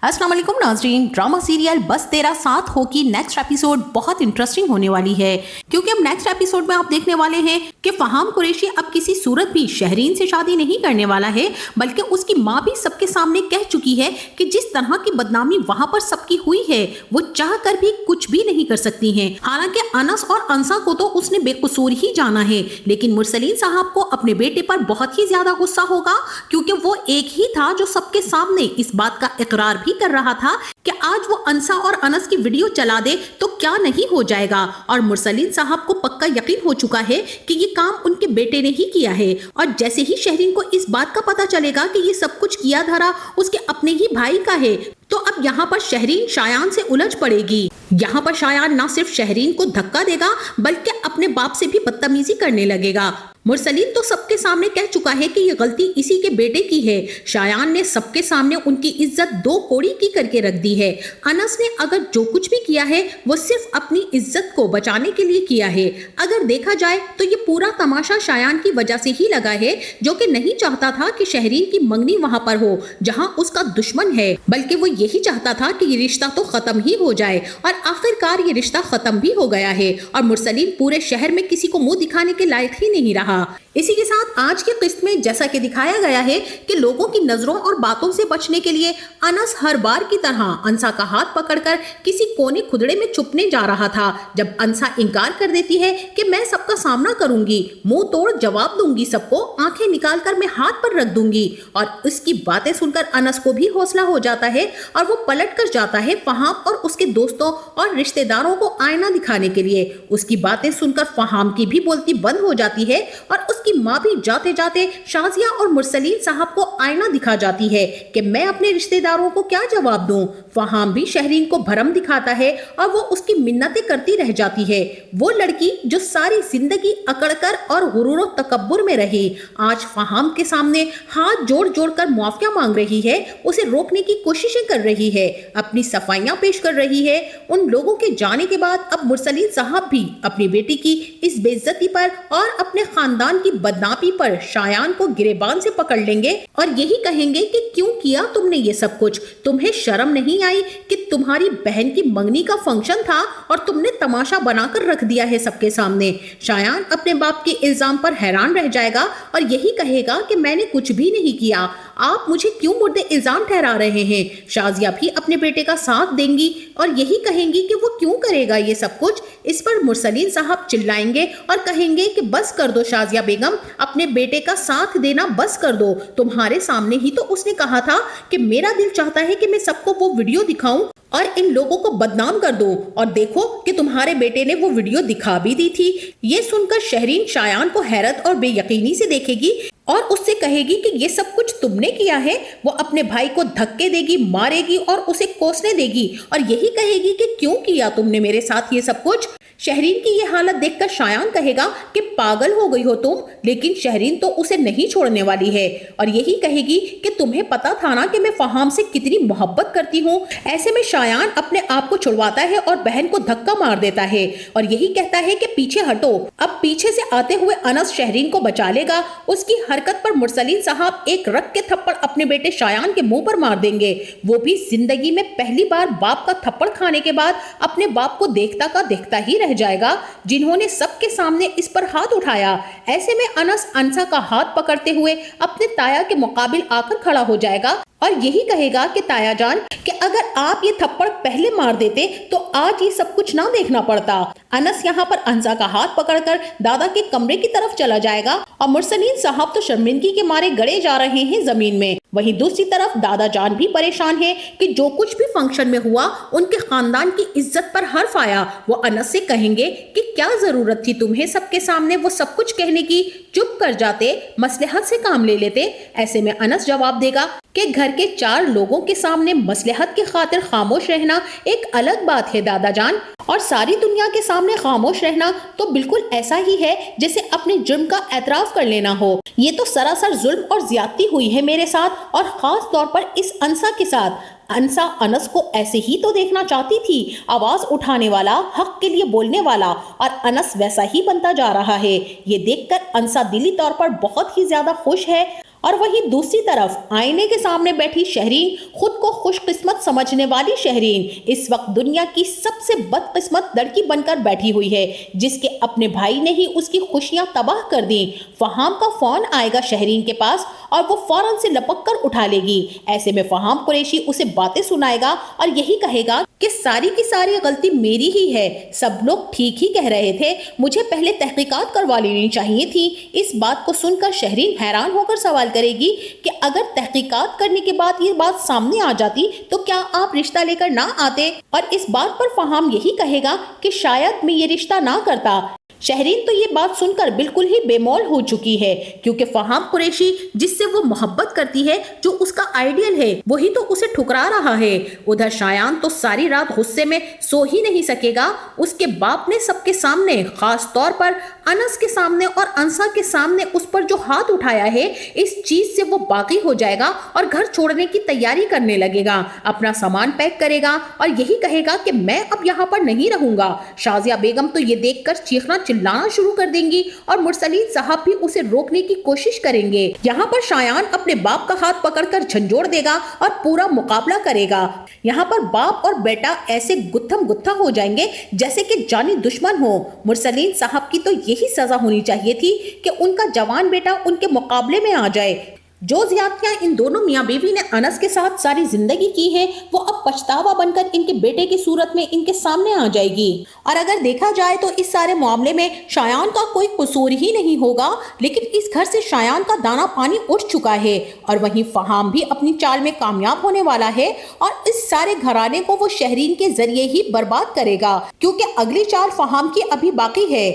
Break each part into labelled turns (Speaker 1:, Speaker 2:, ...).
Speaker 1: अस्सलाम वालेकुम नाज़रीन। ड्रामा सीरियल बस तेरा साथ हो की नेक्स्ट एपिसोड बहुत इंटरेस्टिंग होने वाली है, क्योंकि अब नेक्स्ट एपिसोड में आप देखने वाले हैं कि फहाम कुरैशी अब किसी सूरत भी शहरीन से शादी नहीं करने वाला है, बल्कि उसकी माँ भी सबके सामने कह चुकी है कि जिस तरह की बदनामी वहाँ पर सबकी हुई है वो चाह कर भी कुछ भी नहीं कर सकती हैं। हालांकि अनस और अंसा को तो उसने बेकसूर ही जाना है, लेकिन मुरसलीन साहब को अपने बेटे पर बहुत ही ज्यादा गुस्सा होगा, क्योंकि वो एक ही था जो सबके सामने इस बात का इकरार भी कर रहा था कि आज वो अंसा और अनस की वीडियो चला दे तो क्या नहीं हो जाएगा। और मुरसलीन साहब को पक्का यकीन हो चुका है कि ये काम उनके बेटे ने ही किया है। और जैसे ही शहरीन को इस बात का पता चलेगा कि ये सब कुछ किया धरा उसके अपने ही भाई का है, तो अब यहाँ पर शहरीन शायान से उलझ पड़ेगी। यहाँ पर शायान ना सिर्फ शहरीन को धक्का देगा बल्कि अपने बाप से भी बदतमीजी करने लगेगा। मुरसलीन तो सबके सामने कह चुका है कि ये गलती इसी के बेटे की है। शायान ने सबके सामने उनकी इज्जत दो कोड़ी की करके रख दी है। अनस ने अगर जो कुछ भी किया है वो सिर्फ अपनी इज्जत को बचाने के लिए किया है। अगर देखा जाए तो ये पूरा तमाशा शायान की वजह से ही लगा है, जो कि नहीं चाहता था कि शहरीन की मंगनी वहां पर हो जहां उसका दुश्मन है, बल्कि वो यही चाहता था कि ये रिश्ता तो खत्म ही हो जाए। और आखिरकार ये रिश्ता खत्म भी हो गया है और मुरसलीन पूरे शहर में किसी को मुंह दिखाने के लायक ही नहीं रहा। इसी के साथ आज की किस्त में जैसा कि दिखाया गया है कि लोगों की नजरों और बातों से बचने के लिए अनस हर बार की तरह अंसा का हाथ पकड़कर किसी कोने खुदड़े में छुपने जा रहा था। जब अंसा इनकार कर देती है कि मैं सबका सामना करूंगी, मुंह तोड़ जवाब दूंगी, सबको आंखें निकालकर मैं हाथ पर रख दूंगी, और उसकी बातें सुनकर अनस को भी हौसला हो जाता है और वो पलट कर जाता है फहाम और उसके दोस्तों और रिश्तेदारों को आईना दिखाने के लिए। उसकी बातें सुनकर फहाम की भी बोलती बंद हो जाती है और उसकी माँ भी जाते जाते शाजिया और मुरसलीन साहब को आईना दिखा जाती है कि मैं अपने रिश्तेदारों को क्या जवाब दूं। फहाम भी शहरीन को भरम दिखाता है और वो उसकी मिन्नतें करती रह जाती है। वो लड़की जो सारी जिंदगी अकड़कर और गुरूर और तकब्बुर में रही, आज फहाम के सामने हाथ जोड़ जोड़ कर मुआफिया मांग रही है, उसे रोकने की कोशिशें कर रही है, अपनी सफाइयां पेश कर रही है। उन लोगों के जाने के बाद अब मुरसलीन साहब भी अपनी बेटी की इस बेइज्जती पर और अपने खानदान की बदनामी पर शायान को गिरेबान से पकड़ लेंगे और यही कहेंगे कि क्यों किया तुमने ये सब कुछ। तुम्हें शर्म नहीं आई कि तुम्हारी बहन की मंगनी का फंक्शन था और तुमने तमाशा बनाकर रख दिया है सबके सामने। शायान अपने बाप के इल्जाम पर हैरान रह जाएगा और यही कहेगा कि मैंने कुछ भी नहीं किया, आप मुझे क्यों मुर्दे इल्जाम ठहरा रहे हैं। शाजिया भी अपने बेटे का साथ देंगी और यही कहेंगी कि वो क्यों करेगा ये सब कुछ। इस पर मुरसलीन साहब चिल्लाएंगे और कहेंगे कि बस कर दो शाजिया बेगम, अपने बेटे का साथ देना बस कर दो। तुम्हारे सामने ही तो उसने कहा था कि मेरा दिल चाहता है कि मैं सबको वो वीडियो दिखाऊं और इन लोगों को बदनाम कर दो, और देखो कि तुम्हारे बेटे ने वो वीडियो दिखा भी दी थी। ये सुनकर शहरीन शायान को हैरत और बेयकीनी से देखेगी और उससे कहेगी कि ये सब कुछ तुमने किया है। वो अपने भाई को धक्के देगी, मारेगी और उसे कोसने देगी और यही कहेगी कि क्यों किया तुमने मेरे साथ ये सब कुछ। शहरीन की ये हालत देखकर शायान कहेगा कि पागल हो गई हो तुम, लेकिन शहरीन तो उसे नहीं छोड़ने वाली है और यही कहेगी कि तुम्हें पता था ना कि मैं फहाम से कितनी मोहब्बत करती हूँ। ऐसे में शायान अपने आप को छुड़वाता है और बहन को धक्का मार देता है और यही कहता है कि पीछे हटो। अब पीछे से आते हुए अनस शहरीन को बचा लेगा। उसकी हरकत पर मुरसलीन साहब एक रख के थप्पड़ अपने बेटे शायान के मुंह पर मार देंगे। वो भी जिंदगी में पहली बार बाप का थप्पड़ खाने के बाद अपने बाप को देखता का देखता ही जाएगा, जिन्होंने सबके सामने इस पर हाथ उठाया। ऐसे में अनस अंसा का हाथ पकड़ते हुए अपने ताया के मुकाबिल आकर खड़ा हो जाएगा और यही कहेगा कि ताया जान कि अगर आप ये थप्पड़ पहले मार देते तो आज ये सब कुछ ना देखना पड़ता। अनस यहाँ पर अंसा का हाथ पकड़कर दादा के कमरे की तरफ चला जाएगा और मुरसलीन साहब तो शर्मिंदगी के मारे गड़े जा रहे हैं जमीन में। वहीं दूसरी तरफ दादा जान भी परेशान है कि जो कुछ भी फंक्शन में हुआ उनके खानदान की इज्जत पर हर्फ आया। वो अनस से कहेंगे कि क्या जरूरत थी तुम्हें सबके सामने वो सब कुछ कहने की, चुप कर जाते, मसलहत से काम ले लेते। ऐसे में अनस जवाब देगा कि घर के 4 लोगों के सामने मसलहत की खातिर खामोश रहना एक अलग बात है दादा जान, और सारी दुनिया के सामने खामोश रहना तो बिल्कुल ऐसा ही है जैसे अपने जुर्म का एतराफ कर लेना हो। ये तो सरासर जुल्म और ज्यादती हुई है मेरे साथ और खास तौर पर इस अंसा के साथ। अंसा अनस को ऐसे ही तो देखना चाहती थी, आवाज उठाने वाला, हक के लिए बोलने वाला, और अनस वैसा ही बनता जा रहा है। ये देखकर अंसा दिली तौर पर बहुत ही ज्यादा खुश है اور وہیں دوسری طرف آئینے کے سامنے بیٹھی شہرین، خود کو خوش قسمت سمجھنے والی شہرین، اس وقت دنیا کی سب سے بدقسمت لڑکی بن کر بیٹھی ہوئی ہے، جس کے اپنے بھائی نے ہی اس کی خوشیاں تباہ کر دیں۔ فہام کا فون آئے گا شہرین کے پاس اور وہ فوراً سے لپک کر اٹھا لے گی۔ ایسے میں فہام قریشی اسے باتیں سنائے گا اور یہی کہے گا کہ ساری کی ساری غلطی میری ہی ہے، سب لوگ ٹھیک ہی کہہ رہے تھے، مجھے پہلے تحقیقات کروا لینی چاہیے تھی۔ اس بات کو سن کر شہرین حیران ہو کر سوال کرے گی کہ اگر تحقیقات کرنے کے بعد یہ بات سامنے آ جاتی تو کیا آپ رشتہ لے کر نہ آتے؟ اور اس بات پر فہام یہی کہے گا کہ شاید میں یہ رشتہ نہ کرتا۔ شہرین تو یہ بات سن کر بالکل ہی بے مول ہو چکی ہے، کیونکہ فہام قریشی جس سے وہ محبت کرتی ہے، جو اس کا آئیڈیل ہے، وہی تو اسے ٹھکرا رہا ہے۔ ادھر شایان تو ساری رات غصے میں سو ہی نہیں سکے گا۔ اس کے باپ نے سب کے سامنے، خاص طور پر انس کے سامنے اور انسا کے سامنے اس پر جو ہاتھ اٹھایا ہے، اس چیز سے وہ باغی ہو جائے گا اور گھر چھوڑنے کی تیاری کرنے لگے گا، اپنا سامان پیک کرے گا اور یہی کہے گا کہ میں اب یہاں پر نہیں رہوں گا۔ شازیہ بیگم تو یہ دیکھ کر چیخنا چلانا شروع کر دیں گی اور مرسلین صاحب بھی اسے روکنے کی کوشش کریں گے۔ یہاں پر شایان اپنے باپ کا ہاتھ پکڑ کر جھنجھوڑ دے گا اور پورا مقابلہ کرے گا۔ یہاں پر باپ اور بیٹا ایسے گتھم گتھا ہو جائیں گے جیسے کہ جانی دشمن ہو۔ مرسلین صاحب کی تو یہی سزا ہونی چاہیے تھی کہ ان کا جوان بیٹا ان کے مقابلے میں آ جائے۔ جو زیادتیاں ان دونوں میاں بیوی نے انس کے ساتھ ساری زندگی کی ہے، وہ اب پچھتاوا بن کر ان کے بیٹے کی صورت میں ان کے سامنے آ جائے گی۔ اور اگر دیکھا جائے تو اس سارے معاملے میں شایان کا کوئی قصور ہی نہیں ہوگا، لیکن اس گھر سے شایان کا دانا پانی اٹھ چکا ہے اور وہیں فہام بھی اپنی چال میں کامیاب ہونے والا ہے اور اس سارے گھرانے کو وہ شہرین کے ذریعے ہی برباد کرے گا، کیونکہ اگلی چال فہام کی ابھی باقی ہے۔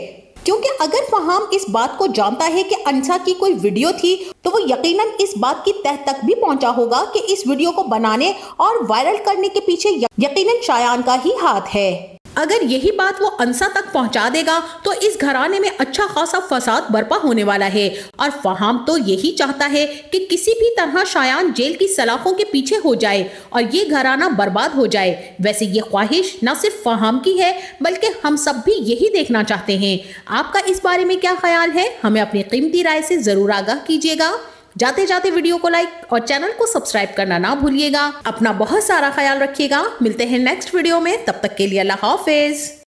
Speaker 1: کیونکہ اگر فہام اس بات کو جانتا ہے کہ انسا کی کوئی ویڈیو تھی تو وہ یقیناً اس بات کی تہ تک بھی پہنچا ہوگا کہ اس ویڈیو کو بنانے اور وائرل کرنے کے پیچھے یقیناً شایان کا ہی ہاتھ ہے۔ اگر یہی بات وہ انسا تک پہنچا دے گا تو اس گھرانے میں اچھا خاصا فساد برپا ہونے والا ہے، اور فہام تو یہی چاہتا ہے کہ کسی بھی طرح شایان جیل کی سلاخوں کے پیچھے ہو جائے اور یہ گھرانہ برباد ہو جائے۔ ویسے یہ خواہش نہ صرف فہام کی ہے بلکہ ہم سب بھی یہی دیکھنا چاہتے ہیں۔ آپ کا اس بارے میں کیا خیال ہے؟ ہمیں اپنی قیمتی رائے سے ضرور آگاہ کیجیے گا۔ جاتے جاتے ویڈیو کو لائک اور چینل کو سبسکرائب کرنا نہ بھولیے گا۔ اپنا بہت سارا خیال رکھیے گا۔ ملتے ہیں نیکسٹ ویڈیو میں، تب تک کے لیے اللہ حافظ۔